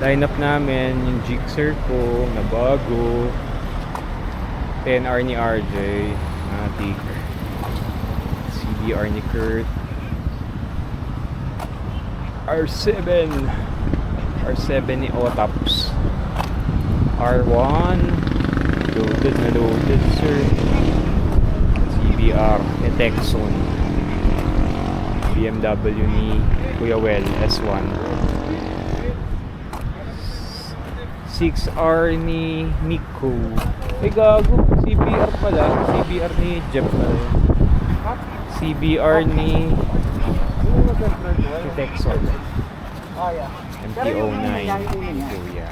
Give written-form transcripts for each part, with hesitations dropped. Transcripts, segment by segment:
Lineup namin, yung Gixxer ko na bago. 10R ni RJ, Matic. CBR ni Kurt. R7. R7 ni Otaps. R1. Loaded na loaded, sir. CBR ni Texon. BMW ni Kuya Well, S1. 6R ni Miko. Ay gago, CBR pala. CBR ni Jeff na rin. CBR ni Texon. MT-09 Kuya.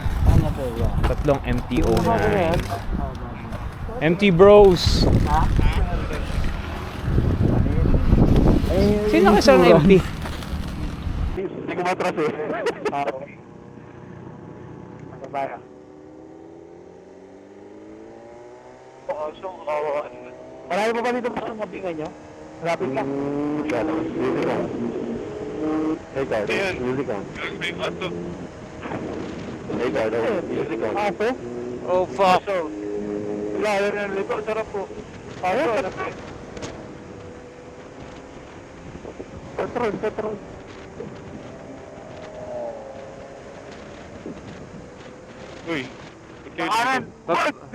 Tatlong MT-09. MT Bros. Sino kasi ang MT? Hindi ko matras eh. Para. Marami pa ba dito sa mabingan nyo? Malapit ka. Music on. Hey guard, music on. Hey guard, music on. Aso? Oh fuck. Wala, yan ang lito. Sarap po. Aso, Petrol. Uy. Kanan!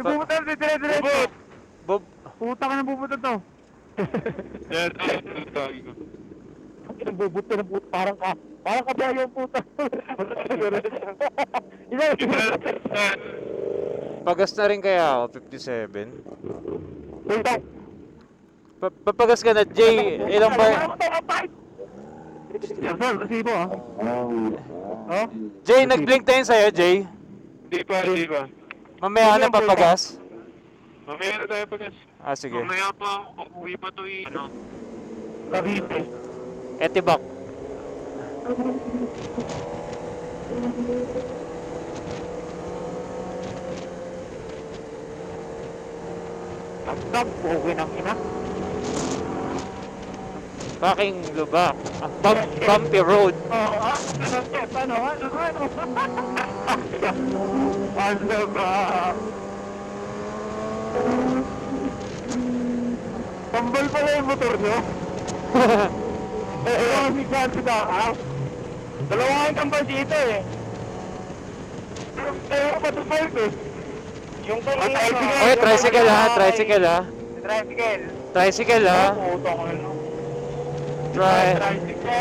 Bubutan, dire-diretso! Bob. Puta ka na bubutan to! Yan, tawag ko. Ang bubuto ng puta, parang kabayo ang puta. Pagas na rin kaya ako, 57. Puta! Papagas ka na, Jay. Ilang bar? Yan, sir, kasi mo ah. Oh? Jay, nag-blink tayo sa'yo, Jay. Hindi pa. Mamaya ka na papagas. Mamaya na tayo pagas. Ah, sige. Mamaya pa, kung uwi pa to ano. Cavite. Etibak. Tagtag, okay ng ina. Fucking lubak. Bumpy road. Oo, ano? Ano ba? Tambal pala yung motor nyo? Si Chansi Dakar. Dalawa kayong tambal dito eh. Pero pa to five eh. Yung kanina. Oy, tricycle ha, tricycle ha. Tricycle. Tricycle ha. Puto ko na. Tricycle.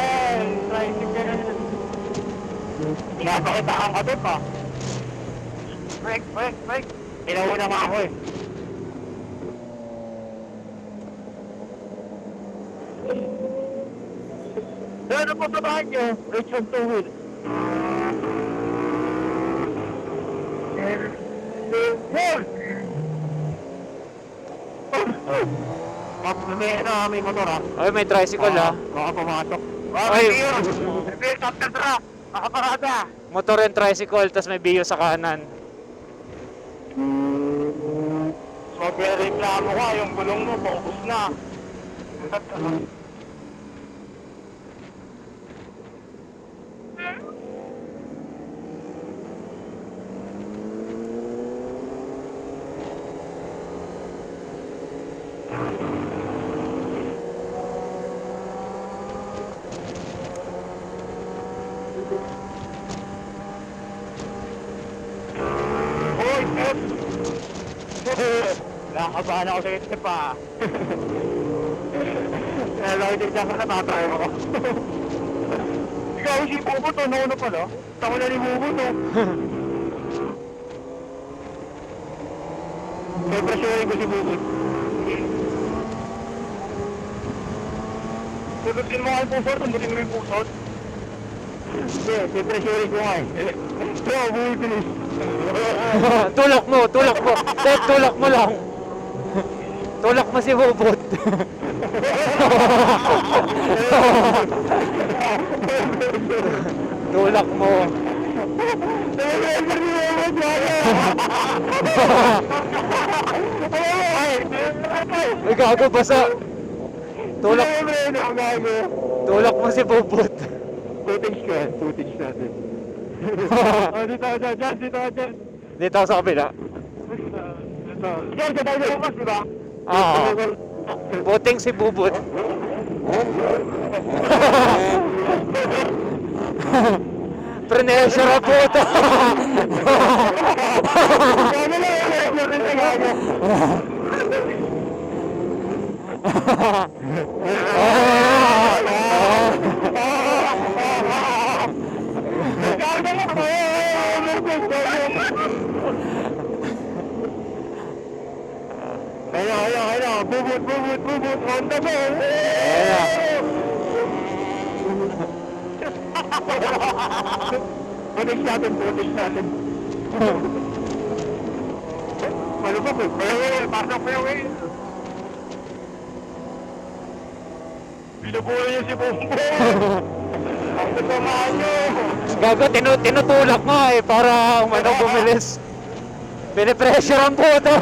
Pinapakitaan ka doon pa. Break. Inauna nga ako eh. Ano po sa bahay nyo? Richard Tuwil. May motor ha. Oy, may tricycle ha. Baka pumasok. Ay. Reveal captain truck. Nakaparada. Motor and tricycle, tas may biyo sa kanan. Magreklamo ka, yung gulong mo, paubos na. Nakakabahan ako sa isip pa. Kaya lang din siya ka natatayo ako. Ikaw si Bubo to, nauna pala. Tako na ni Bubo to. May presyorin ko si Bubo. Tututin mo kayo pusot, tumbutin mo yung pusot. Hindi, may presyorin ko nga eh. Bro, buwi bilis. Tulak mo. Dahil tulak mo lang. Tulak mo si Bubot. Tulak mo. Ay, gago, basa. Tulak mo si Bubot. Footage natin. Dito, dyan. Dito ako sa kabila. Diyan, sa tayo lumabas, di ba? Oo. Buting si Bubut. Pressure ang puto. Kaya, bubut, on the ball. Butik natin. Malubog eh. Pasok mo yung wheel. Binubuhay niyo si Bumbo. Ang sasamahan niyo. Gago, tinutulak nga eh para umano bumilis. Pinipressure ang puto.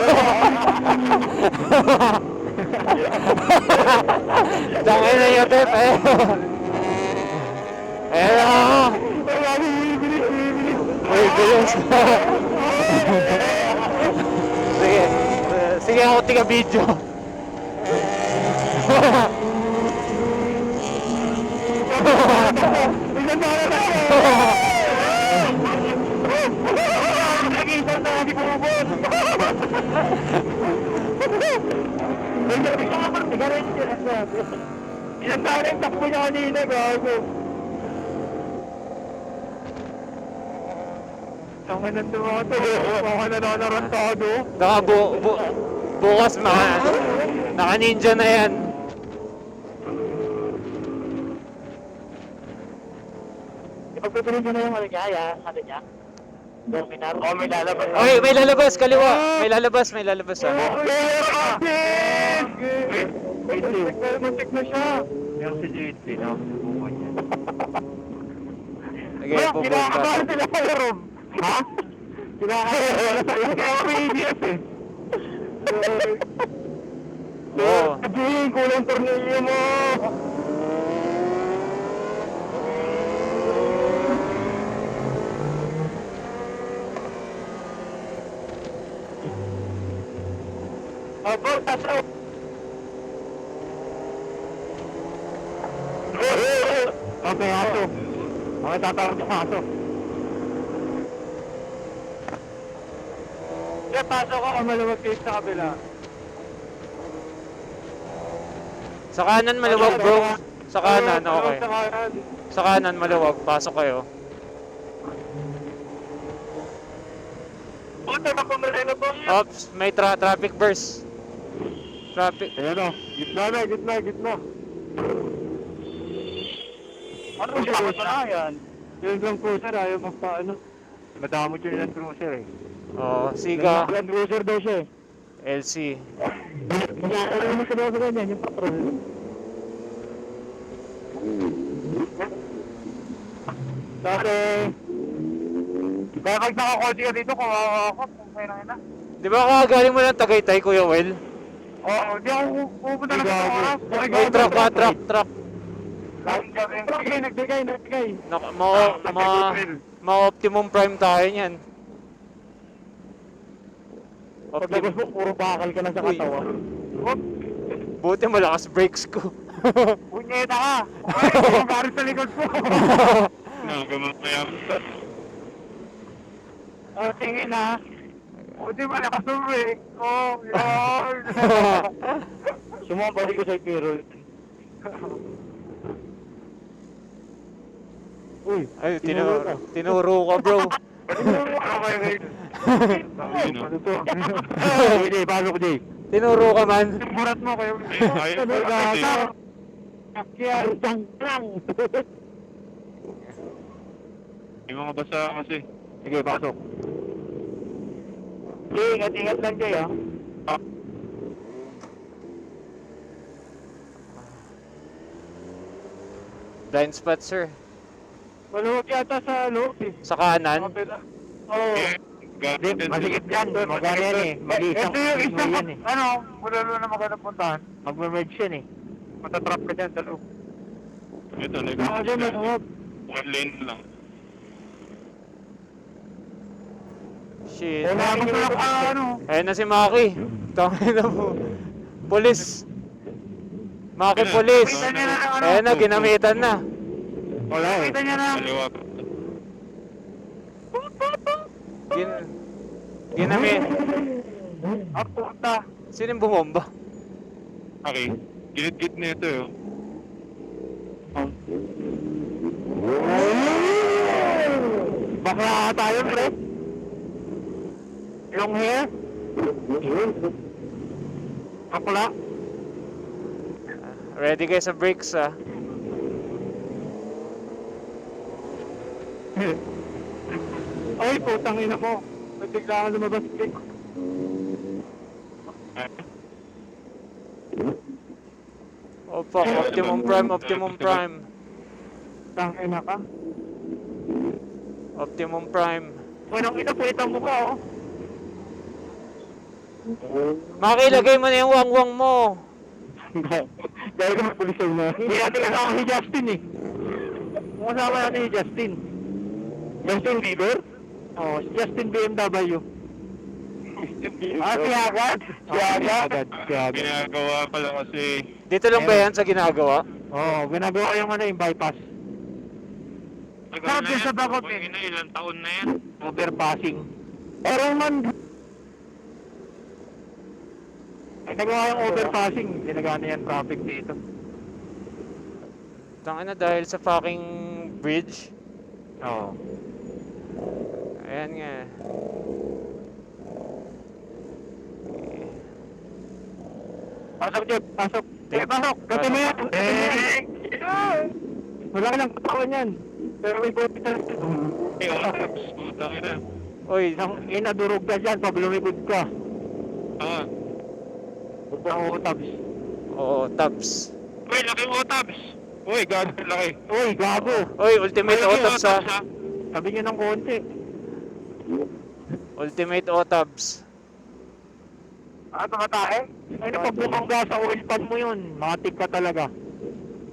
Dangay na yung tip eh. Ayan. Uy, bilis. Sige. Sige ako tiga video. Nakikita na si Bumbo. Ilan tayo yung takbo niya kanina, gago. Tanga na ito mga to. Baka na nakarantado. Baka bukas naka-ninja na yan. Ipagtutuloy nyo na yung ano niya, ano niya? Dominar. Oh, may lalabas. Okay, may lalabas, kaliwa. May lalabas ah. Muntik na siya. Yung si JT, no? Okay, pupunta. Kinakabahan sila sa room. Ha? Kinakabahan sila sa room. Kaya may idiot eh. Oo. Sabihin, kulang tornilyo mo. Abo, tasaw. Okay, aso. Okay, tatawag sa aso. Kaya pasok ako maluwag kayo sa kabila. Sa kanan maluwag bro. Sa kanan, okay. Sa kanan. Sa kanan maluwag, pasok kayo. Puta, makumalay na po. Ops, may traffic burst. Traffic. Ayan o, gitna. Ano siya? Ano yan? Yung Land Cruiser, ayaw magpaano. Madamot yung Land Cruiser eh. Oh, Siga, Land Cruiser daw siya eh. LC. Ano mo sa daw sa ganyan, yung patrol. Dati, kapag nakakotse ka dito, kawawa ako, kung may nakita. Di ba kakagaling mo ng Tagaytay, Kuya Will? Oo, hindi ako pupunta na sa oras. May truck. Sige, nagbigay. Ma-optimum prime tayo niyan. Pagdagos mo, puro bakal ka na sa Uy. katawan. Buti malakas brakes ko. Punyeta ka! Ay, garit sa likod mo! Nagamamaya. Tingin na. Buti malakas mo eh. Oh, Lord! Sumabali ko sa Kirol. Uy, Ay, tinuro ka bro. okay. Ano to? Hindi, pasok Jay. Tinuro ka man. Burat mo kayo. Ayun, Kaya, isang lang. May mga basa kasi. Sige, pasok. Jay, ingat lang Jay ah. Blind spot sir. Maluwag yata sa loob eh. Sa kanan. Oo. Gamit din. Masikip yan. Magana yan eh. Mag-iisang yan eh. Ano? Wala na maganda puntahan. Magme-merge yan eh. Matatrap ka dyan sa loob. Ito, Dyan maluwag. one lane lang. Shit. Wala mo lang ano. Ayun na si Maki. Tangin na po. Pulis. Maki pulis. Ayun na, ginamitan na. Wala eh. Kita niya na. Kaliwa. Ginamit. Ang puta. Sino yung bumomba? Okay. Gilid-gilid na ito yun. Bakla tayo, pre. Long hair. Bakla. Ready kayo sa brakes ah. Ay, putang ina mo. May bigla kang lumabas, pre. Opa, Optimum Prime, Optimum Prime. Tang ina ka. Optimum Prime. Unang ina, puwitang mukha, oh. Maki, lagay mo na yung wangwang mo. Dahil ka magpulisaw na. Hindi natin kasama si Justin eh. Kung kasama natin si Justin. Justin Bieber? Oo, si Justin BMW. Ah, si Agad? Si Agad? Si Agad. Ginagawa pala kasi. Dito lang ba yan sa ginagawa? Oo, ginagawa yung ano yung bypass. Tagal Sabi na yan. sa bakot Kung eh. ina, ilang taon na yan. Overpassing. Pero man, ginagawa yung overpassing. Ginagawa yan traffic dito. Tangin na dahil sa fucking bridge. Oo. Ayan nga. Pasok, Jeff. Pasok. Eh, pasok. Gati mo yan. Wala ka lang katawan yan. Pero may buti na. Eh, otaps. Putang ina. Uy, Inadurog ka dyan pag lumipod ka. Ah. Huwag ang utabs. oo, tabs. Uy, laki mo otaps. Uy, gano'n laki. Uy, gago. Uy, ultimate Uy, laki otabs otaps, ha. Sabi niyo ng konti. Ultimate otabs. Ano ka tae? Ay, napabukang gas sa oil pan mo yun. Matik ka talaga.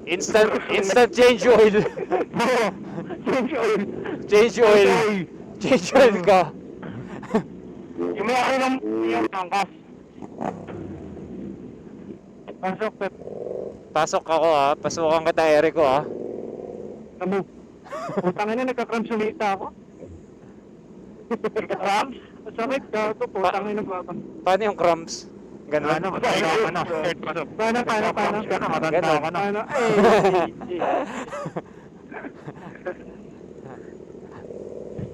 Instant change oil. Oo. Change oil. Change oil. Change oil ka. Yung may ako ng yung tangkas. Pasok, Pep. Pasok ako ha. Pasukan kita, Erico ha. Namu. Putang ina, nagka-cramps ako. Cramps? Sakit ka ito, putang ina baba. Paano yung crumbs? Ganon. Paano, matanda ka na. Pasok. Paano? Matanda Ganon. ka na. Paano?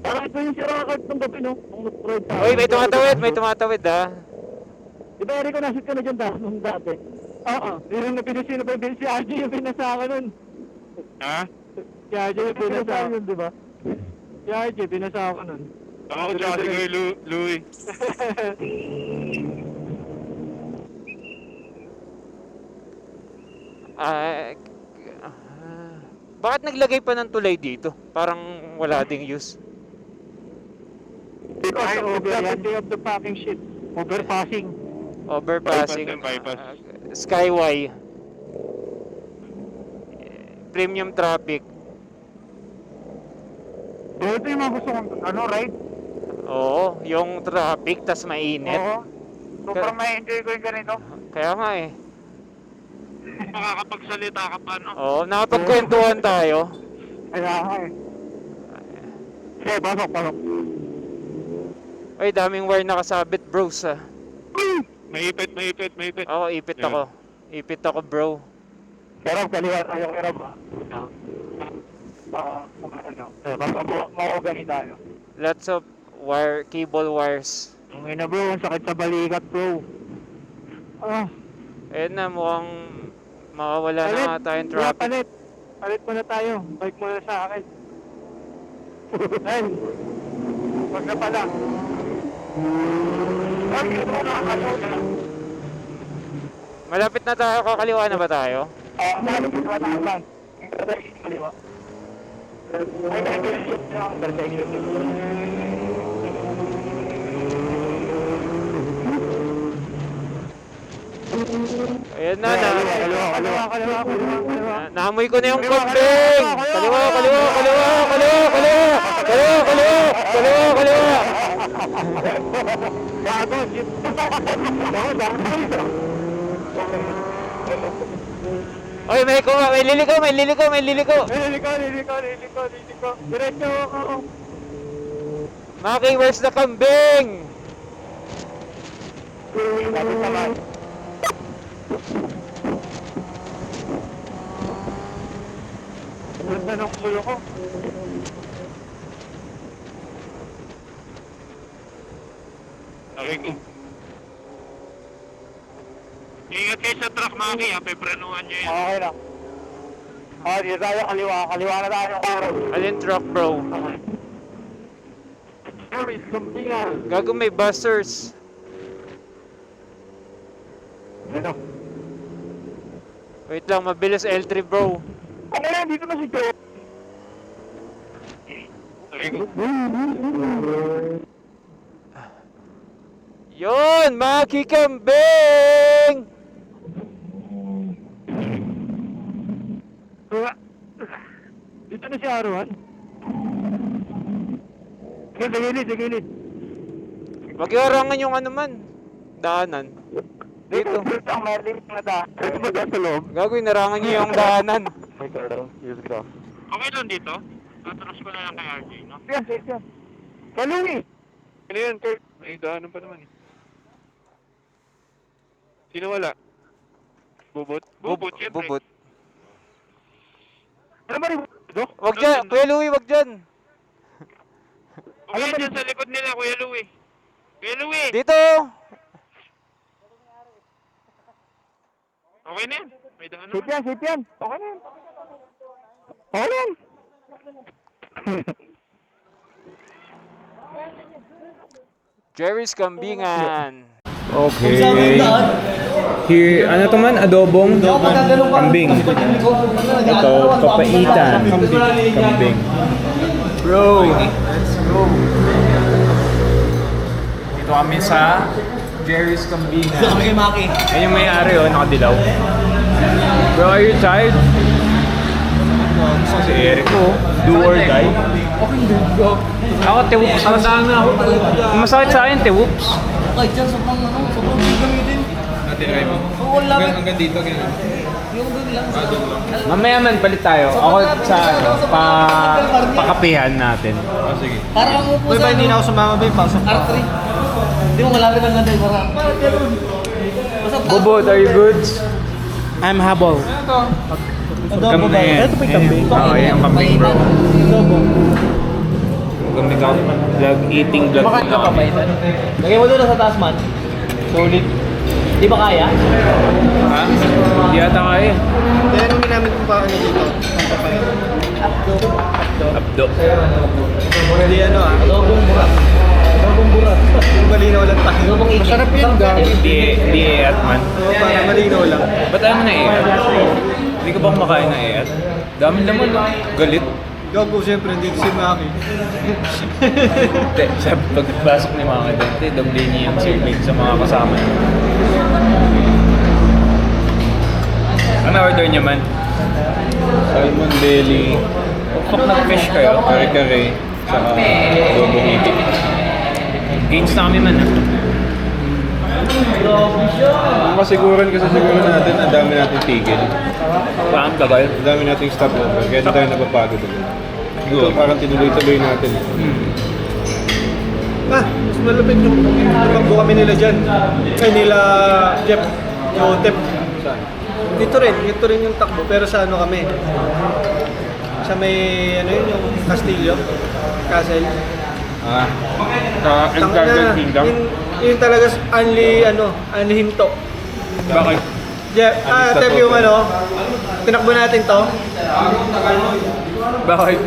Parang ito yung sirakad ng gabi, no? Uy, may tumatawid. May tumatawid ha. Di ba, Erico, nasit ka na dyan nung dati? Oo. Yung napinisino pa yung si RJ yung pinasa ka nun. Ha? Si RJ yung pinasa ka nun, di ba? Si RJ, pinasa ka nun. Ako tsaka si Kuya Louie. Bakit naglagay pa ng tulay dito? Parang wala ding use. Because of the quality of the fucking shit. Overpassing. Overpassing. Bypass. Skyway. Premium traffic. Ito yung mga gusto kong, ano, ride? Oo, yung traffic tas mainit. Oo. Sobrang ma-enjoy ko yung ganito. Kaya nga eh. Makakapagsalita ka pa, no? Oo, nakapagkwentuhan tayo. Kaya nga eh. Sige, pasok. Ay, daming wire nakasabit, bros ah. Maipit. Oo, ipit ako. Ipit ako, bro. Kerab, kaliwa tayo, Kerab. Makogani tayo. Lots of wire, cable wires. Ang ina bro, ang sakit sa balikat bro. Ah, Ayun na, mukhang makawala na nga tayong traffic. Palit muna tayo. Bike muna sa akin. Ayun. Wag na pala. Malapit na tayo, kakaliwa na ba tayo? Malapit na tayo lang. Kaliwa. Ayun na, Kaliwa. naamoy ko na yung kambing! Kaliwa! jeep. Baka dito. Oy, may liliko. Liliko. Diretso ako. Maki, where's the kambing? Lapit naman. Ganda ng kulo ko. Okay ko. Ingat kayo sa truck, Maki, ha? Peprenuhan nyo yan. Okay na. Dito tayo, kaliwa na tayo. Alin truck, bro? Gago, may busters. Ano? Wait lang, mabilis L3, bro. Ano yan? Dito na si Joe. Okay ko. Yon, Maki kambing! Dito na si Arwan. Sa gilid. Wag iarangan yung ano man. Daanan. Dito. Dito ang maliit na daan. Dito ba dyan sa loob? Gago, inarangan niyo yung daanan. May karo. Use ko. Okay lang dito? Tatras ko na lang kay RJ, no? Yan. Kalungi! Ano yan, Kurt? May daanan pa naman, eh. Sino wala? Bubot? Siyempre. Bubot. Ano ba rin? Dok? Wag dyan, Kuya Louie, wag dyan. Okay, dyan sa likod nila, Kuya Louie. Kuya Louie! Dito! Okay na yan. May daanan Sip naman. yan. Okay na yan. Okay na yan. Jerry's Kambingan. Okay. Here, ano to man? Adobong kambing. Ito, papaitan. Kambing. Bro, let's go. Dito kami sa Jerry's Kambingan. Dito kami kay Maki. Yan yung may-ari, oh, nakadilaw. Bro, are you tired? Si Eric ko, do or die. Okay, dude. Ako, tiwups. Masakit sa akin, tiwups. Kahit dyan, sobrang gamitin. Oo, lapit. Hanggang dito, ganyan. Yung doon lang. Mamaya man, palit tayo. Ako sa pakapihan natin. Oh, sige. Para kang upo sa Hindi na ako sumama ba yung pasok? R3. Hindi mo malapit ang ganda. Para ganun. Basta Bubod, are you good? I'm habol. Adobo ba? Ito pa yung kambing. Oo, yan yung kambing, bro. Adobo. Kambing ka. Vlog, eating vlog. Makain ka pa ba ito? Lagay mo doon sa taas man. Solid. Di ba kaya? Ha? Hindi ata kaya. Kaya nung ginamit ko pa ano dito? Abdo. Hindi ano ah. Adobong burat. Adobong burat. Yung malinaw lang tayo. Adobong itik. Masarap yan, gabi. Hindi e-at man. Oo, parang malinaw lang. Ba't ayaw mo na e-at? Hindi ka ba kumakain na e-at? Dami naman, galit. Gago, siyempre, hindi ko si Maki. Hindi, sabi pagpasok ni mga kadente, doble niya yung serving sa mga kasama niya. Ano order niya man? Salmon belly. Pag nag-fish kayo, kare-kare, saka adobong itik. Gains na kami man, ha? Ang masiguran kasi siguro natin, ang dami natin tigil. Paano tagal? Ang dami nating stopover, kaya hindi tayo napapagod ulit. Ito parang tinuloy-tuloy natin. Mas malapit yung tumagbo kami nila dyan. Ay, nila Jeff, yung Tep. Dito rin yung takbo, pero sa ano kami? Sa may, ano yun, yung Castillo, Castle. Sa Garden Kingdom? Yun talaga only hinto. Bakit? Jeff, Tep yung ano, tinakbo natin to. Bakit?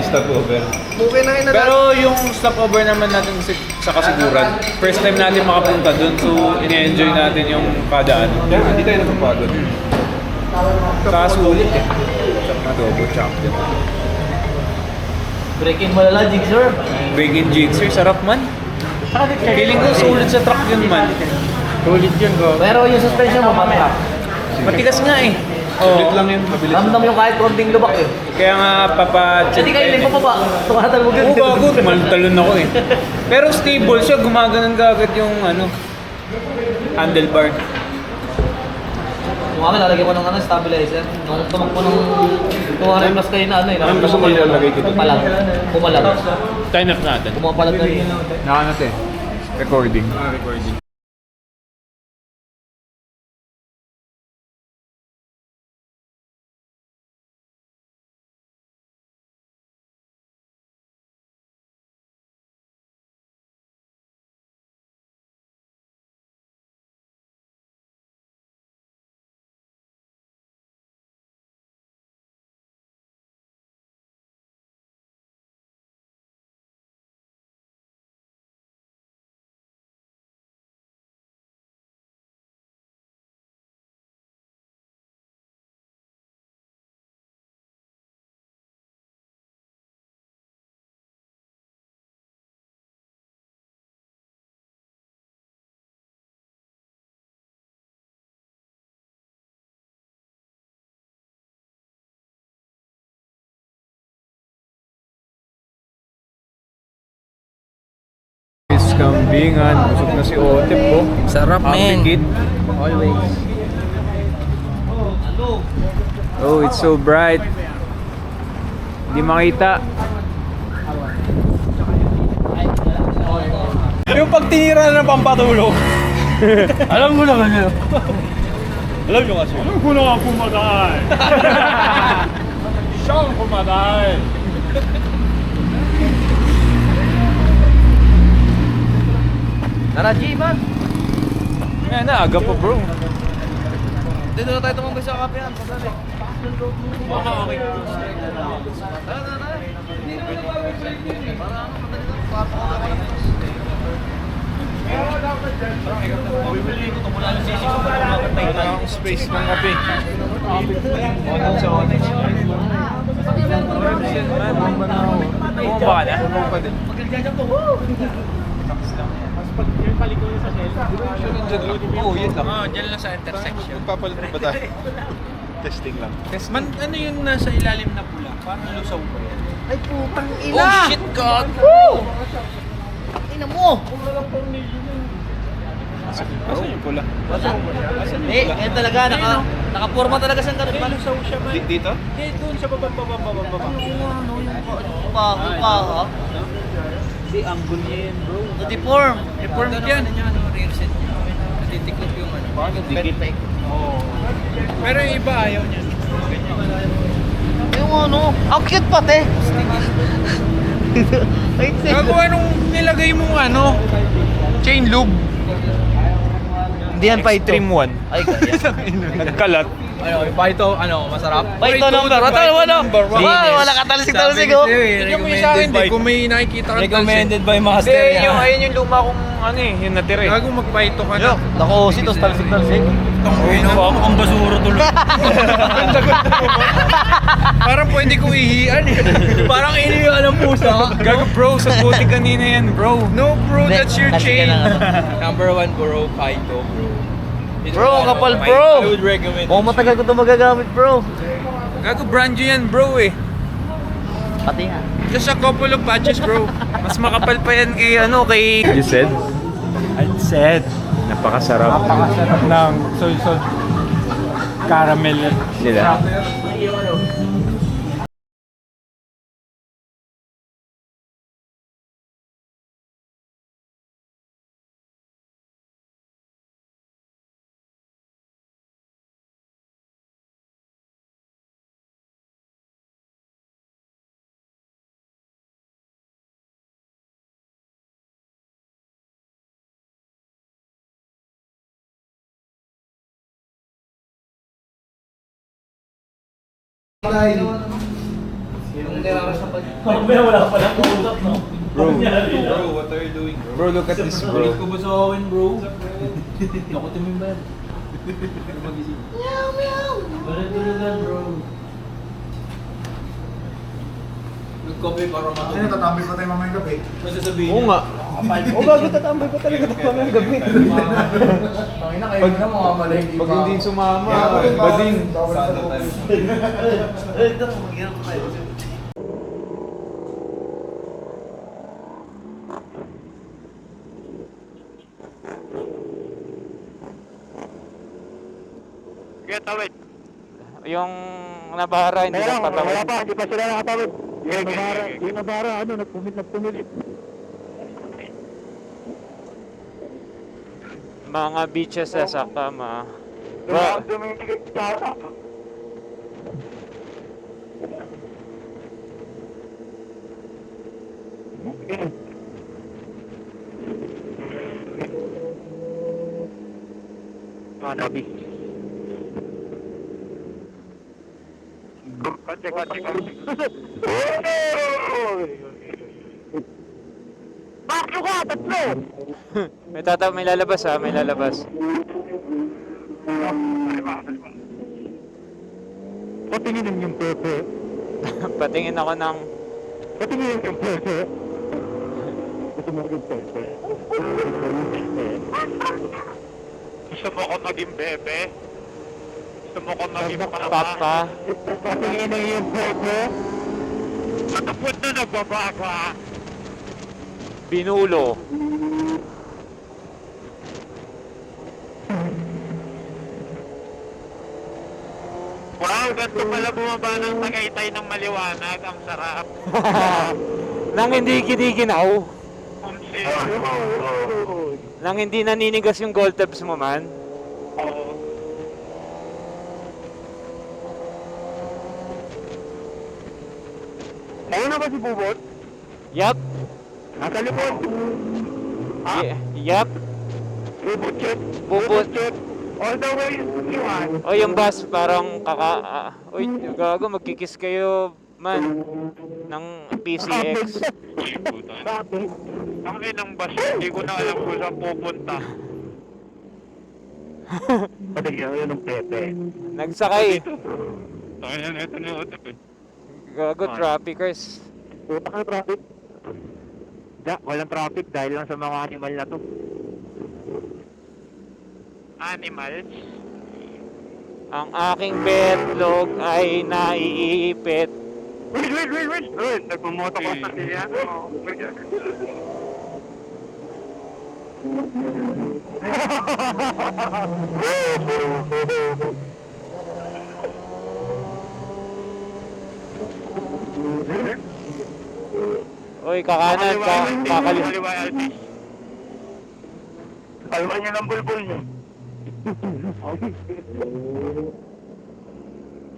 Stopover. Okay na yun na. Pero yung stopover naman natin sa kasiguran, first time natin makapunta dun, so ini-enjoy natin yung kada ano. Kaya hindi tayo napapagod. Saka sulit eh. Adobo champion. Breaking malala, Jigsaw. Bacon jitsu, sarap man. Feeling ko sulit sa truck yun man. Sulit yun ko. Pero yung suspension mo, mamaya. Matigas nga eh. Sulit lang yun, mabilis. Ramdam yung kahit konting lubak eh. Kaya nga Hindi kayo hindi pa ba? Tumatan mo Oo, bago. Tumalon ako eh. Pero stable siya, gumaganon agad yung ano, handlebar. Yung akin, lalagyan ko ng stabilizer. Nung tumakbo ng 200 plus kayo na ano eh. Anong gusto mo ilalagay ko dito? Pumalag. Time up natin. Pumapalag na rin. Naka natin. Recording. Recording. Kambingan, busog na si Otep po. Sarap, Apikit. Always. Oh, it's so bright. Hindi makita. Yung pag tinira na ng pampatulog. Alam mo naman yun. Alam nyo kasi. Alam ko na nga pumatay. Siyang pumatay. Tara, G, man. Ngayon na, aga pa bro. Dito na tayo tumambay sa kapehan. Pasali. Baka okay. Tara, tara. Para ano, madali na. Para bibili ko ito mula ng sisig ko. Wala akong space ng kape. Bumaba ka na? Oo, yun lang. Oh, dyan lang sa intersection. Magpapalit ba tayo? Testing lang. Man, ano yung nasa ilalim na pula? Parang lusaw ba yan? Ay, putang ina! Oh shit, God! Woo! Ina mo! Asan yung pula? Eh, yan talaga, nakapurma talaga siyang ganun. Lusaw siya man. Dito? Eh, doon sa baba. Ano yung pa, ha? Hindi, angle niya yan, bro. Na-deform. Deform yan. Ano, rear set niya. Natitiklop yung ano. Bakit dikit? Oo. Pero yung iba ayaw niya. Yung ano, ang cute pati. Ay, Gago, anong nilagay mong ano? Chain loop. Hindi yan pa ito. Extreme 1. Ay, kaya. Nagkalat. Ano, pa ito, ano, masarap? Pa ito number. Wala katalisik-talisik ko. Bigyan mo yung sa akin, di, kung may nakikita kang Recommended by Hindi, Master yung, ayun yung luma kong ano eh, yung natira eh. Gago, magpaito ka na. Nako, si tos talisik-talisik. Ang basura tuloy. Parang pwede kong ihian eh. Parang inihian ng pusa. Gago bro, sa puti kanina yan bro. No bro, that's your chain. Number 1 bro, Paito bro. Bro, ang kapal bro. I would recommend. Oh, matagal ko ito magagamit bro. Gago brand new yan bro eh. Pati nga. Just a couple of patches bro. Mas makapal pa yan kay ano, kay... You said? I said. Napakasarap. Napakasarap ng soy sauce caramel. Sila. Wala pa lang usap, no? Bro, what are you doing bro? Bro, look at this bro. ba sa akin, bro? Nakutin mo ba yan? Meow, meow! Balik-balikan, bro. Nagkopi para matulog. Ano, tatambi pa tayo mamayang gabi? Masasabihin Oo nga. O bago tatambay pa talaga ito kami ang gabi. Tangina kayo na mga malengke Pag hindi sumama, bading. Ito, mag-hirap tayo. Kaya tawid. Yung nabara, hindi Wala na patawid. wala pa, hindi pa sila nakatawid. Yung nabara, ano, nagpumit. Mga beaches sa Sakama. Dumingin sa Manabi. Kotse. Bakit ka? Tatlo! May lalabas ha, may lalabas. Patinginin yung pepe. Patingin ako ng... Patinginin yung pepe. Gusto mo yung pepe? Gusto mo ko maging bebe? Gusto mo ko maging Papa. Patinginin yung pepe. Matapot na nagbabaga. Binulo. Wow, ganito pala bumaba ng Tagaytay ng maliwanag. Ang sarap. Nang hindi kiniginaw. Kumsi. Nang hindi naninigas yung gold tabs mo man. Oo. Ayun na ba si Bubot? Yup. Nasa likod. Yup. Bubot check. Bubot. Check. All the way iwan. O yung bus parang uy, gago, magkikis kayo man ng PCX. Bakit? Ang inang bus, hindi ko na alam kung saan pupunta. Patigyan yun ng Pepe. Nagsakay. Kaya na ito na ito. Gago, traffickers. Puta ka traffic. Walang traffic dahil lang sa mga animal na to. Animals? Ang aking betlog ay naiipit. Wait! Uy, nagmumoto ko sa siya. Uy, kakanan ka, kakalis. Kalma niyo ng bulbul niyo.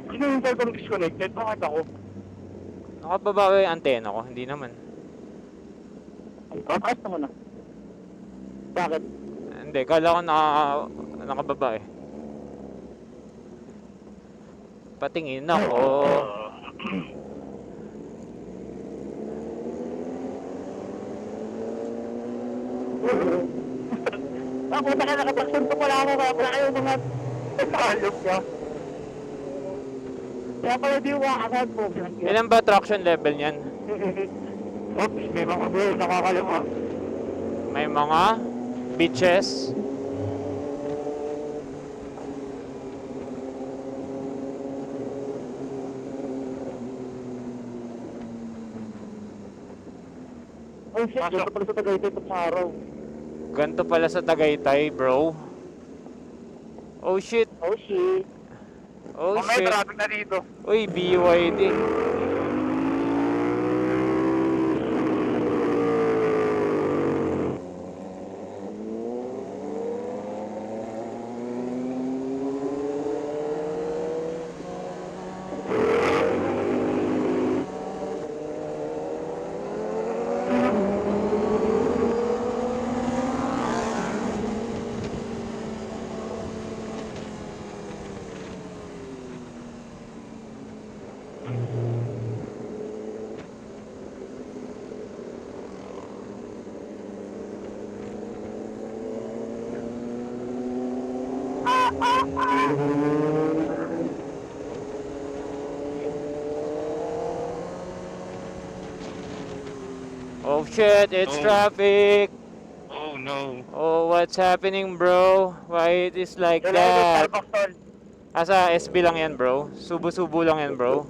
Sino yung cellphone disconnected? Bakit ako? Nakababa ba yung antena ko? Hindi naman. Pakas naman na. Bakit? Hindi, kala ko nakababa eh. Patingin ako. Ako na nakataksyon pa pala ako kaya pala kayo mga talog ka. Kaya pala di wakakad po. Ilan ba traction level niyan? Oops, may mga bro, nakakalama. May mga beaches. Oh shit, dito pala sa Tagaytay pa sa araw. Ganto pala sa Tagaytay, bro. Oh shit. Oh shit. Oh May shit. traffic na dito. Uy, BYD. Oh shit, it's Oh. traffic. Oh no. Oh, what's happening, bro? Why it is like Yun lang yung that? Starbucks tol. Asa SB lang yan, bro. Subo-subo lang yan, bro.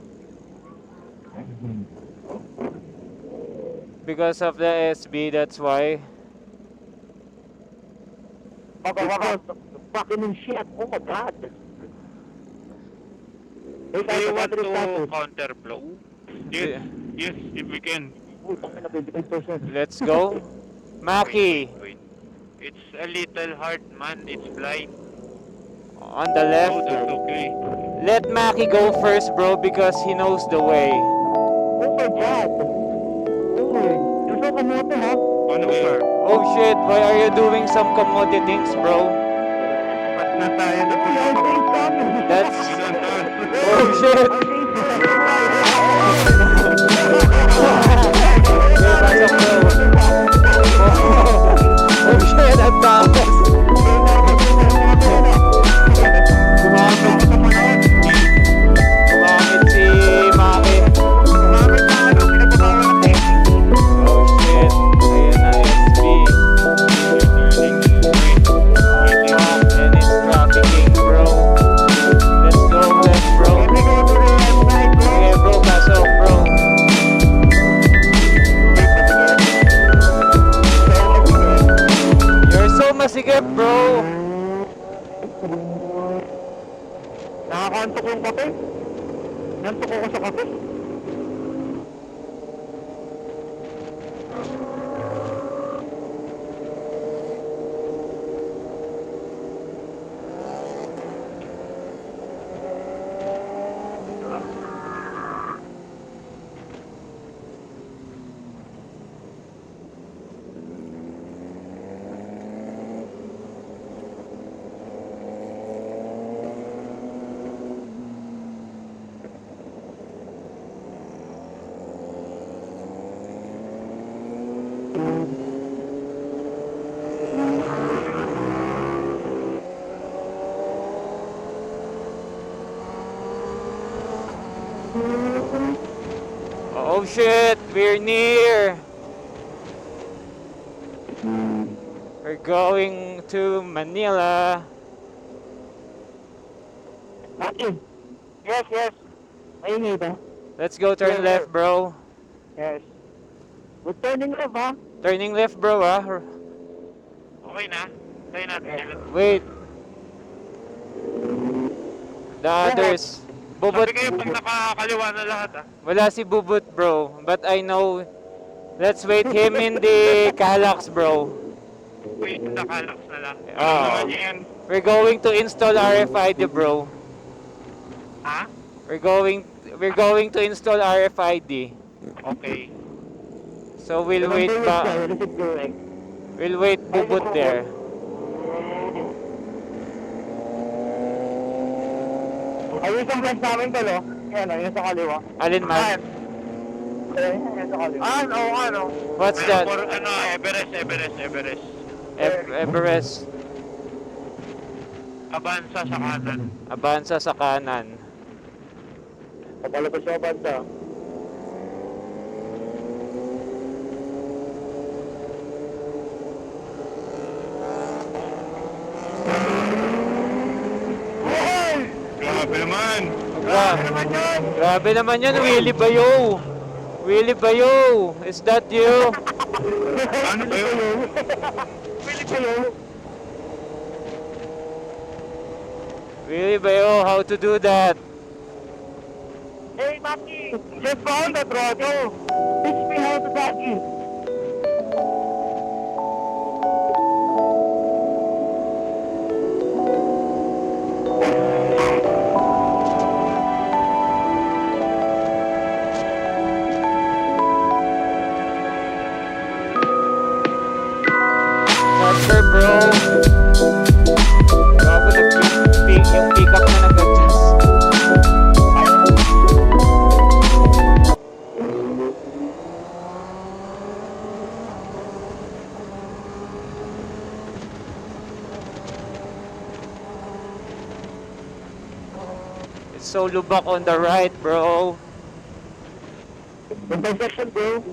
Because of the SB, that's why. Fucking shit. Oh my god. Hey, Do you want battery to status. counter blow? Yes, yes, if we can. Uy, tangin na 25%. Let's go. Maki, Wait. It's a little hard, man. It's blind. on the Oh, left. that's okay. Let Maki go first, bro, because he knows the way. Oh my god. Uy, you're so kamote ha. Ano ba? Oh shit, why are you doing some commodity things, bro? Ba't na tayo na po? That's... Ginandan. Oh shit! Okay, pasok, bro. Oh shit, ang takas! Gumamit si Maki. Oh shit, ayun na SB. And it's trafficking, bro. Let's go left, bro. Okay, bro, pasok, bro. You're so masikip, bro. Nakakantok yung kape. Nantok ako sa kape. Oh shit, we're near. We're going to Manila. Maki. Yes, yes. Maingay ba? Let's go turn Yeah. left, bro. Yes. Good turning left ha. Turning left, bro, ah. Okay na? Tayo natin. Wait. The others. Bubot. Sabi kayo pag nakakaliwa na lahat ah. Wala si Bubot, bro. But I know. Let's wait him in the Calax, bro. Wait, nakalax na lang. Ano Ah. naman yan? We're going to install RFID, bro. Ha? We're going to install RFID. Okay. So we'll wait pa. We'll wait Bubot there. Ayun yung plans namin tol oh. Yan oh, yun sa kaliwa. Alin man? Ayun, yun sa kaliwa. Ah, oo nga no. What's that? For ano, Everest. Everest. Avanza sa kanan. Abansa sa kanan. Papalabas yung banda. Grabe naman. Grabe naman yun, Willie Bayo. Willie Bayo, is that you? Ano ba yun? Willie Bayo, how to do that? Hey, Maki! Just found that, Rodo! Teach me how to doggy! Transfer, bro. Bago yung pick up na nag-adjust. It's so lubak on the right, bro. Intersection, bro.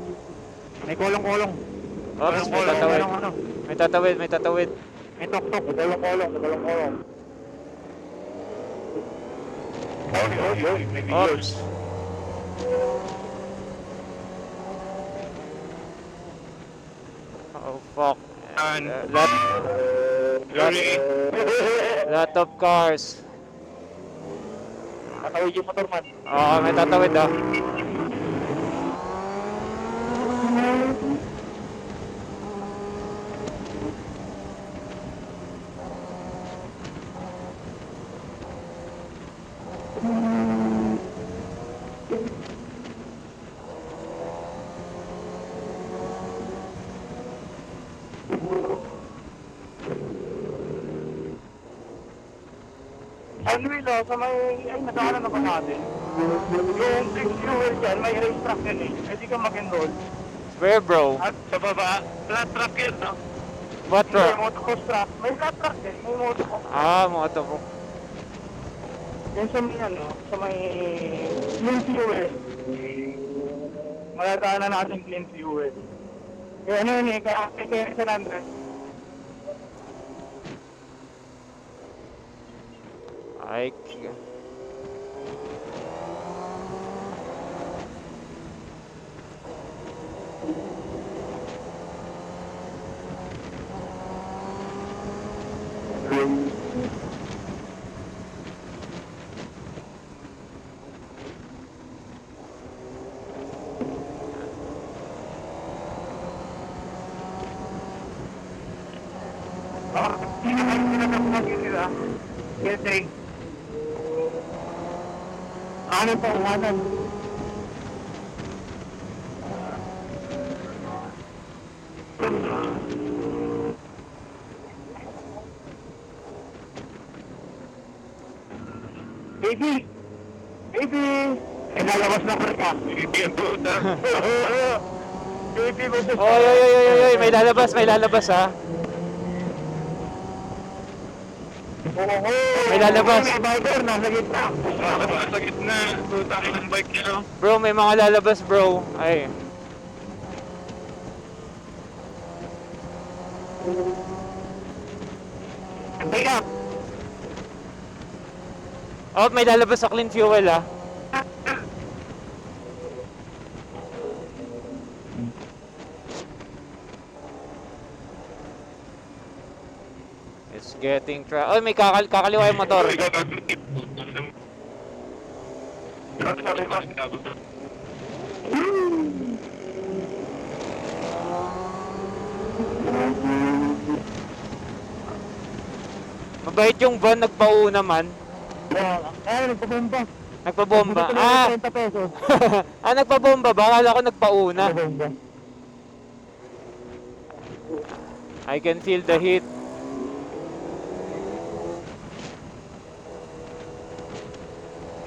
May kolong-kolong. Oops, may Kolong-kolong, tatawid. merong ano. May tatawid, may tatawid. May tok-tok. May kolong-kolong. May kolong-kolong. Oops. Oh, fuck. And Lot, Yuri, lot of cars. Tatawid yung motor man. Oo, may tatawid ah. Anyway, sa may, ay, nadaanan na ba natin? Yung big fuel dyan, may race track yan eh. Pwede ka mag-enroll. Where bro? at sa baba, flat truck yun, no? What May truck? motocross track. May flat track din, may motocross. Ah, moto po. Yan sa may, ano, sa may clean fuel. Maladaanan natin clean fuel. Kaya ano yun eh, kaya San Andres. Ay, nila. Kasi, ano pa, umanan. Baby! Baby! Eh, lalabas na ko ka. Hindi ang puta. Baby, gusto oy, oy, oy, oy, oy, may lalabas ha. May lalabas. May biker, nasa gitna. Sa gitna, puta ng bike niya, no? Bro, may mga lalabas bro. Ay. Antay ka. Oh, may lalabas sa clean fuel ah. It's getting Oy, may kakaliwa yung motor. Ikaw nag-tip. Mabait yung van, nagpauna man. Nagpabomba. Nagpabomba. Bumili Ah, ng 30 pesos. ah, nagpabomba ba? Akala ko nagpauna. Nagpabomba. I can feel the heat.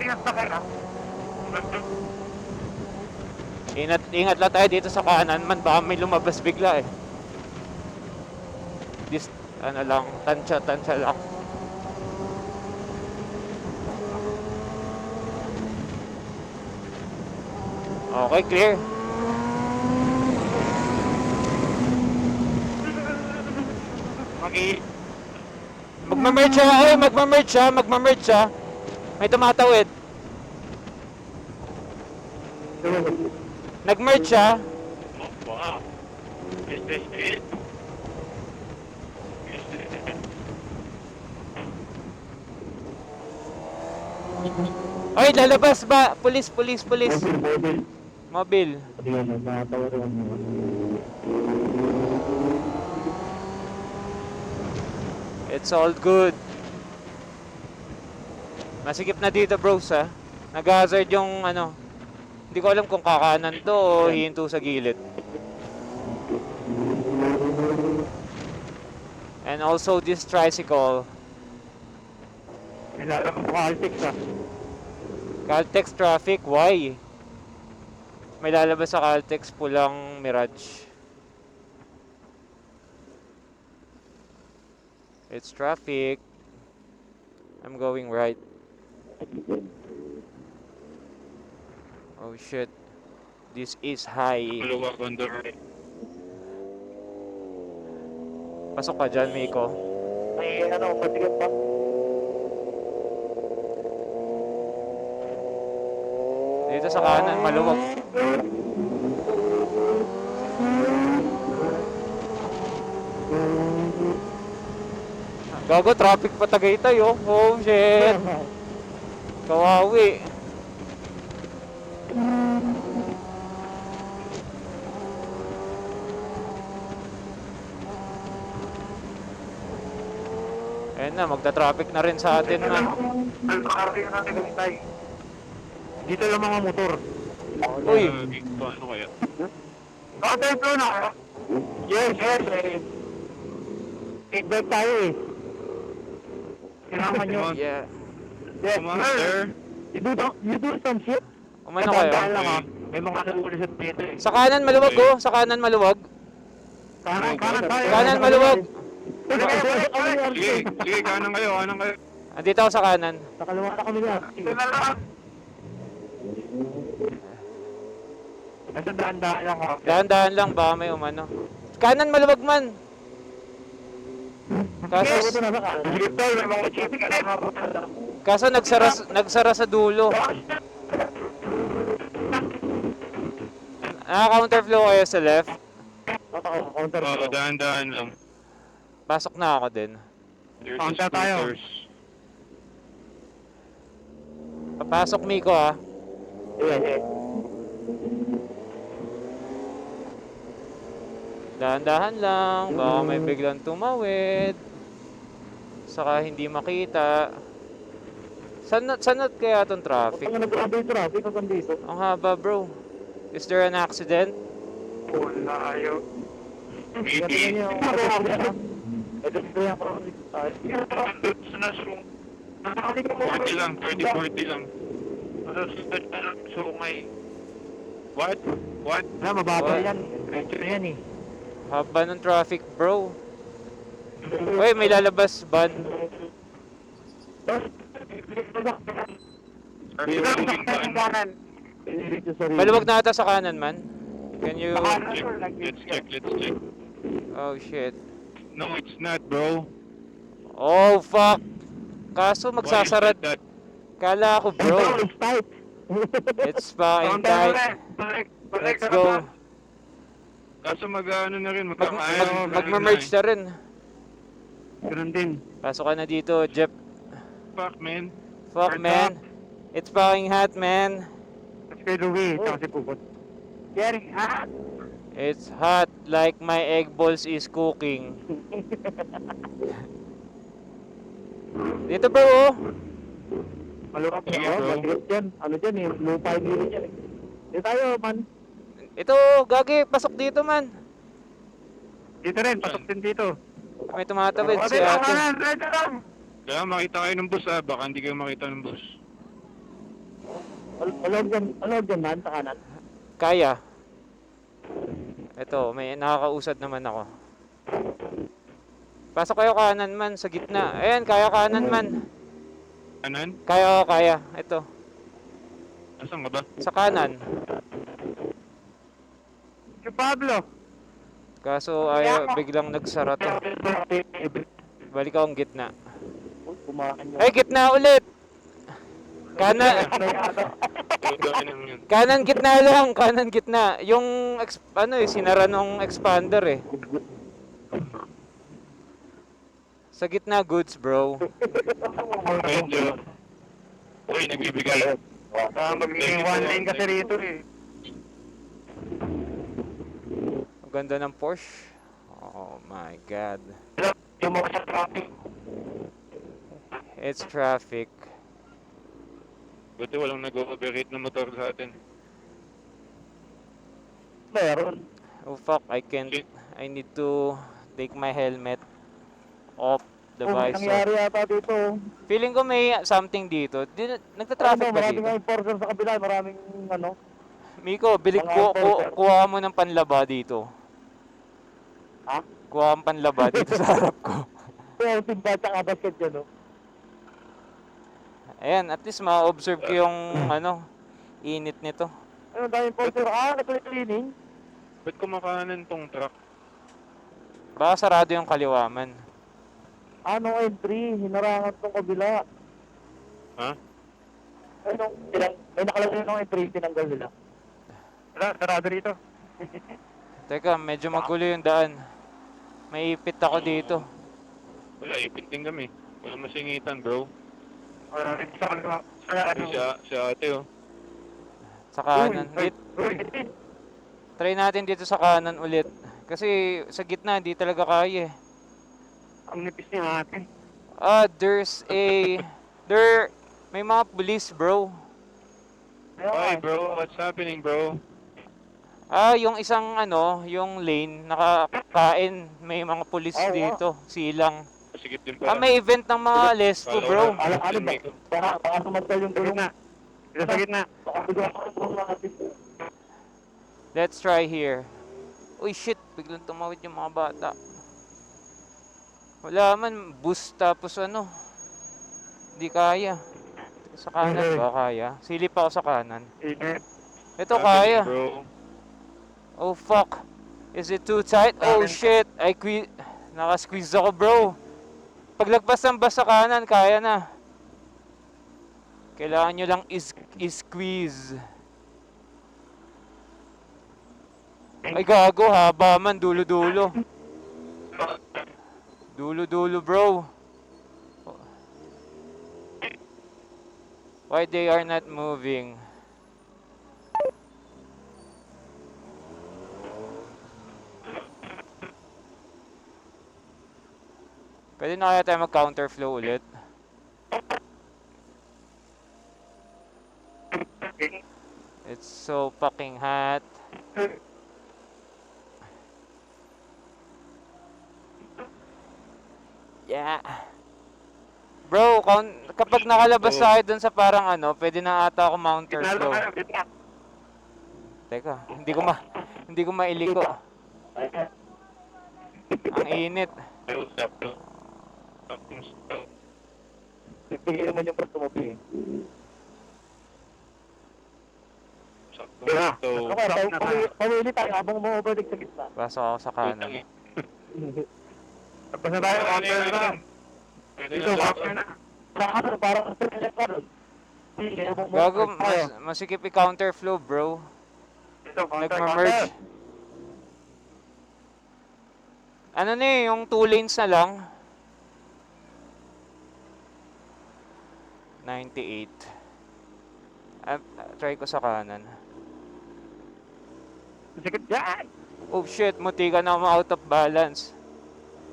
Ingat na kayo. Ingat lang tayo dito sa kanan man. Baka may lumabas bigla eh. This, ano lang, tansya lang. Okay, clear. Magmamerge siya, ay, magmamerge siya. May tumatawid. Nag-merge siya. Wow. Is this it? Ay, lalabas ba? Police. Mobile. It's all good. Masikip na dito bros ha. Nag-hazard yung ano. Hindi ko alam kung kakanan to o hihinto sa gilid. And also this tricycle. Nilalak ko Caltex ah. Caltex traffic, why? May lalabas sa Caltex pulang Mirage. It's traffic. I'm going right. Oh shit. This is high. Maluwag on the right. Pasok ka dyan, Miko. May ano, patigat pa. Dito sa kanan, maluwag. Gago, traffic pa Tagaytay, oh. Oh, shit. Kawawi. Ayun na, magta-traffic na rin sa atin, man. Ang nakarating natin Tagaytay. Dito lang mga motor. Uy, Paano kaya? Nakatay flow na kayo? Yes, yes. Feedback tayo eh. Kailangan nyo. yeah. Yes, Master. You do some shit? Umano kayo? Tandaan lang ah. May mga nalulisot dito eh. Sa kanan maluwag, oh. Sa kanan maluwag. Kanan tayo. Kanan maluwag. Sige, sige, kanan kayo, kanan kayo. Andito ako sa kanan. Sa kaliwa na kami na. Ito na lang. Nasa daan-daan lang ako. Dahan-dahan lang, baka may umano. Kanan maluwag man. Kaso, Ito na sa kanan. Tol, may mga chippy ka na. kaso nagsara sa dulo. Counterflow kayo sa left. Counter Oo, dahan-dahan lang. Pasok na ako din. There's Counter tayo. scooters. Papasok, Miko, ah. Yeah. Dahan-dahan lang, baka may biglang tumawid. Saka hindi makita. Sanat kaya itong traffic? Pag nag-grabe yung traffic, hanggang dito. Ang haba, bro. Is there an accident? Wala ayo. Maybe. Ito sila yung traffic. Sa nasong. 40 lang, 30-40 lang. Sungay. What? What? Na, mababa What? yan. Medyo na yan eh. Haba ng traffic, bro. Uy, may lalabas ban. Are you looking baan? Maluwag na ata sa kanan, man. Can you... Let's check, let's check. Oh, shit. No, it's not, bro. Oh, fuck. Kaso Why magsasara... is that? Kala ko, bro. It's tight. It's fucking tight. Let's go. Kaso mag-ano na rin, Magma-merge na rin. Ganun din. Pasok ka na dito, Jeff. Fuck, man. Fuck, man. It's fucking hot, man. Let's go the way. Tsaka si Pupot. Getting hot. It's hot like my egg balls is cooking. Dito, bro, oh. Malukap Sige, na. bro. Mag-grip dyan. Ano dyan eh. Lupa yung gilid dyan eh. Dito tayo, man. Ito, Gagi, pasok dito, man. Dito rin. Pasok din dito. May tumatawid si ate. Dito lang. Kaya makita kayo ng bus, ah. Baka hindi kayo makita ng bus. Alog dyan, man. Sa kanan. Kaya. Ito, may nakakausad naman ako. Pasok kayo kanan, man, sa gitna. Ayan, kaya kanan, man. Kanan? Kaya, kaya. Ito, Asan ka ba? sa kanan. Si Pablo. Kaso ayaw, biglang nagsara to. Balik akong gitna. Kumakan nyo. Ay, gitna ulit! Kanan, kanan gitna lang, kanan gitna. Yung, sinara nung expander eh. Sa gitna, goods, bro. Medyo. Uy, nagbibigay. Magiging one lane kasi rito eh. Ang ganda ng Porsche. Oh my God. Yung mga sa traffic. It's traffic. Buti walang nag-overheat na motor sa atin. Meron. Oh fuck, I can't. I need to take my helmet off the visor. Nangyari yata dito. Feeling ko may something dito. Nagta-traffic ba Maraming dito? enforcer sa kabila. Maraming ano. Miko, kuha mo ng panlaba dito. Ha? Kuha ang panlaba dito sa harap ko. Kaya yung timba tsaka basket dyan, no? Ayan, at least ma-observe ko yung init nito. Ano dahil poster? Nag-cleaning? Ba't kumakanan tong truck? Baka sarado yung kaliwaman. Anong entry? Hinarangan tong kabila. Ha? Anong, may nakalagay ng entry, tinanggal nila. Wala, sarado rito. Teka, medyo magulo yung daan. May ipit ako dito. Wala, ipit din kami. Wala masingitan, bro. Wala rin sa kanila. Si ate, oh. Sa kanan. Try natin dito sa kanan ulit. Kasi sa gitna, hindi talaga kaya eh. Ang nipis niya ate. May mga police, bro. Hi, bro. What's happening, bro? Yung isang yung lane, nakakain. May mga police dito. Silang. Masigit din pala. May event ng mga lesbo, bro. Ano ba? Baka sumantal yung tulong na. Sa gitna. Baka bigla ako ng mga ate. Let's try here. Uy, shit. Biglang tumawid yung mga bata. Wala man. Boost tapos Hindi kaya. Sa kanan ba kaya? Silip ako sa kanan. Ito kaya. Bro. Oh fuck. Is it too tight? Oh shit. Naka-squeeze ako, bro. Paglagpas ng bus sa kanan, kaya na. Kailangan nyo lang is-squeeze. Ay gago, haba man, dulo-dulo. Dulo-dulo, bro. Why they are not moving? Pwede na kaya tayo mag-counterflow ulit? It's so fucking hot. Yeah. Bro, kapag nakalabas tayo dun sa parang pwede na ata ako counterflow. Teka, hindi ko mailiko. Ang init. Pipigil naman yung protokolo eh. So, Pamili tayo habang mo-overtake sa gitna. Pasok ako sa kanan. Tapos na tayo, counter na. Dito, counter na. Saka parang select ka doon. Gago, masikip i-counterflow, bro. Dito, Nagma-merge. Yung 2 lanes na lang. 98. Try ko sa kanan. Sikit dyan! Oh shit, muti ka na out of balance.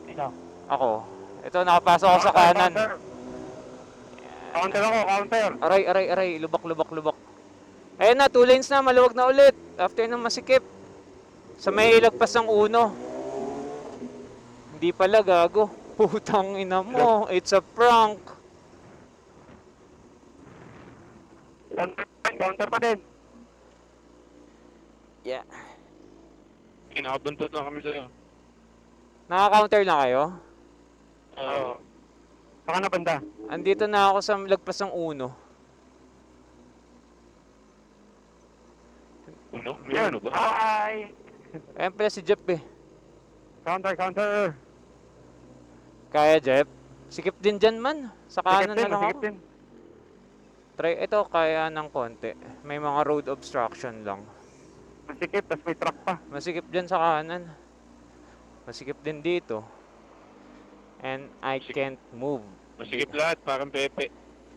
Ito. Ako. Ito, nakapasok ako sa kanan. Counter ako, counter. Aray. Lubak. Ayun na, 2 lanes na, maluwag na ulit. After nang masikip. Sa may ilagpas ng uno. Hindi pala, gago. Putang ina mo, it's a prank. Counter pa din. Yeah. Kinakabuntot lang kami sa'yo. Naka-counter na kayo? Oo. Baka na banda. Andito na ako sa lagpas ng uno. Uno? May ano ba? Hi! Ayan pala si Jeff eh. Counter. Kaya Jeff? Sikip din dyan man. Sa kanan na lang Masikip ako. din. Try, ito kaya ng konti. May mga road obstruction lang. Masikip, tas may truck pa. Masikip dyan sa kanan. Masikip din dito. And I can't move. Masigip lahat, parang Pepe.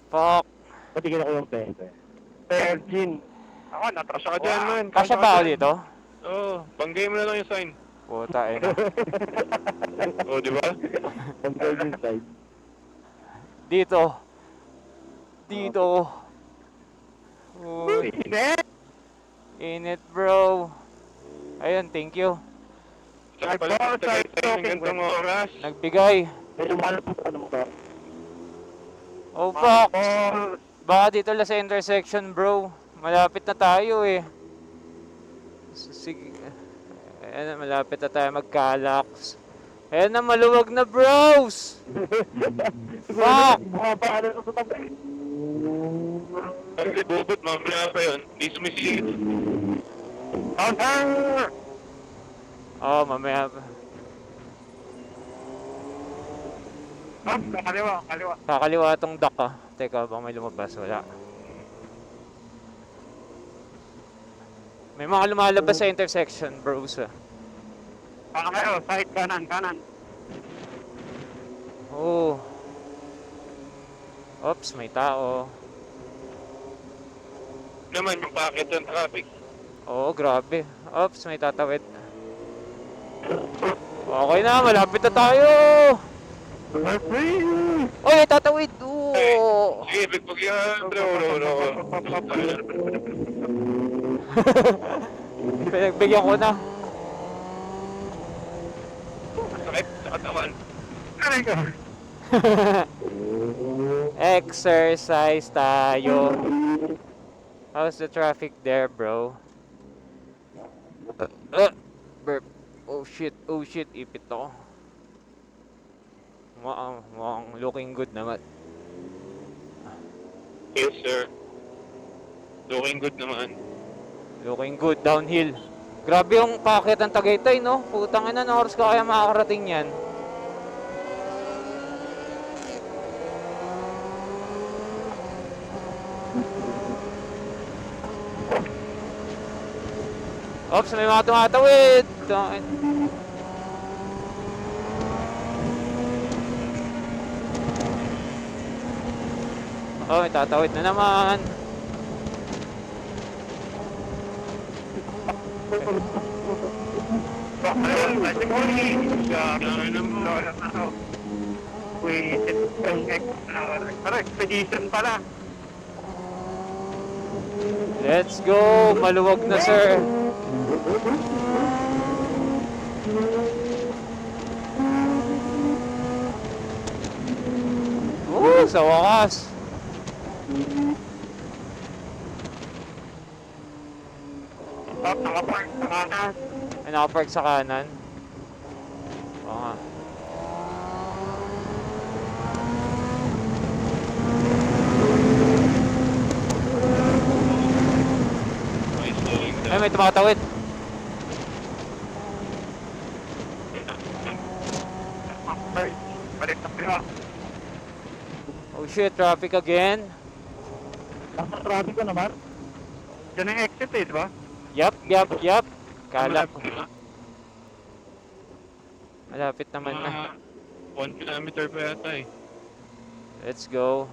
Fuck. Patigil ako yung pepe. Virgin. Ako, natrasa Saka dyan, man. Kasya ba ako dito? Oo, pang-game mo na lang yung sign. Puta eh. No. Oo, di ba? Ang virgin side. Dito. Uy, init bro. Ayun, thank you. Saka pala, tagay tayo ng gantong oras. Nagbigay. Medyo mahal po ano mo ba? Oh fuck. Baka dito lang sa intersection bro. Malapit na tayo eh. Sige. Ayan na, malapit na tayo magkalax. Ayan na, maluwag na bros. Fuck. Mukha pa ano sa tabi. Kasi bubot, mamaya pa yun. Hindi sumisigit. Counter! Oh, mamaya. Kaliwa, kaliwa. Kakaliwa tong duck ah. Teka, baka may lumabas. Wala. May mga lumalabas sa intersection, bros. Baka kayo, side kanan, kanan. Oh. Oops, may tao. Naman yung packet ng traffic. Oo, grabe. Oops, may tatawid. Okay na, malapit na tayo! Oy, may tatawid! Oo! Sige, bigpag yan, bro. Pinagbigyan ko na. Sakit sa katawan. Aray ka. Exercise tayo. How's the traffic there, bro? Burp. Oh shit, ipit ako. Mukhang looking good naman. Yes, sir. Looking good naman. Looking good, downhill. Grabe yung packet ng Tagaytay, no? Putang ina, na oras ka kaya makakarating yan. Oops, may mga tumatawid. Oh, may tatawid na naman. Expedition pala. Let's go! Maluwag na, sir. Sa wakas. Nakapark sa kanan. Ay, nakapark sa kanan. Oo nga. Ay, may tumatawid. Balik na pila. Oh shit, traffic again. Nasa traffic ka naman. Diyan ang exit eh, di ba? Yup. Kalap. Malapit naman na. 1 kilometer pa yata eh. Let's go.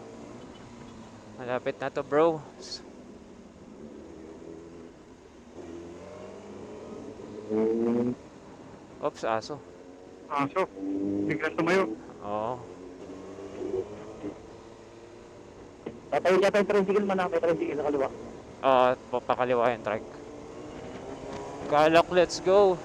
Malapit na to, bro. Oops, aso. So, biglang tumayo. Oo. Tatawid yata yung tricycle man, may tricycle sa kaliwa. Papakaliwa yung truck. Kalak, let's go.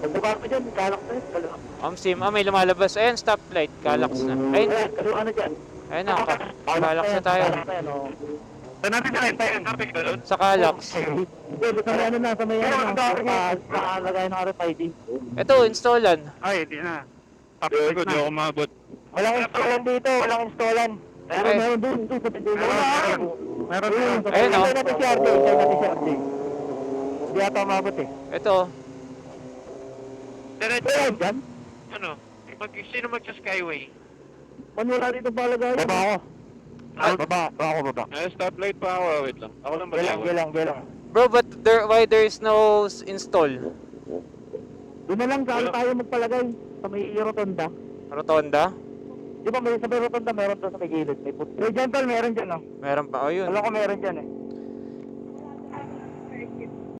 Pagbaba ko dyan, kalak na yun, kaliwa. Sim, may lumalabas. Ayun, stoplight. Kalax na. Ayun, Ayan, kaliwa na dyan. ayun na. Kalax na tayo. Kalak na yan, oh. Saan natin nakita yung traffic doon? Sa Kalax. Hindi, basta may ano na, sa may ano, nakalagay ng RFID. Ito, installan. Ay, di na. Tapos ko, di ako mabot. Walang installan dito, walang installan. Pero Ay. meron doon sa pintulo. Meron. Ayun, oh. Share natin si RJ, share natin si RJ. Hindi ata umabot eh. Ito. Diretso. Ayan, dyan. Ano? Sino magsa-skyway? Wala dito palagay. Baba ako. Baba ako. Stoplight pa ako. Wait lang. Ako lang ba? Gelang. Bro, but why there is no install? Doon na lang, saan tayo magpalagay? Sa may rotonda. Rotonda? Di ba may sa may rotonda, meron doon sa may gilid. May puto. May gentle, meron dyan, no? Meron pa. Oh, yun. Alam ko meron dyan eh.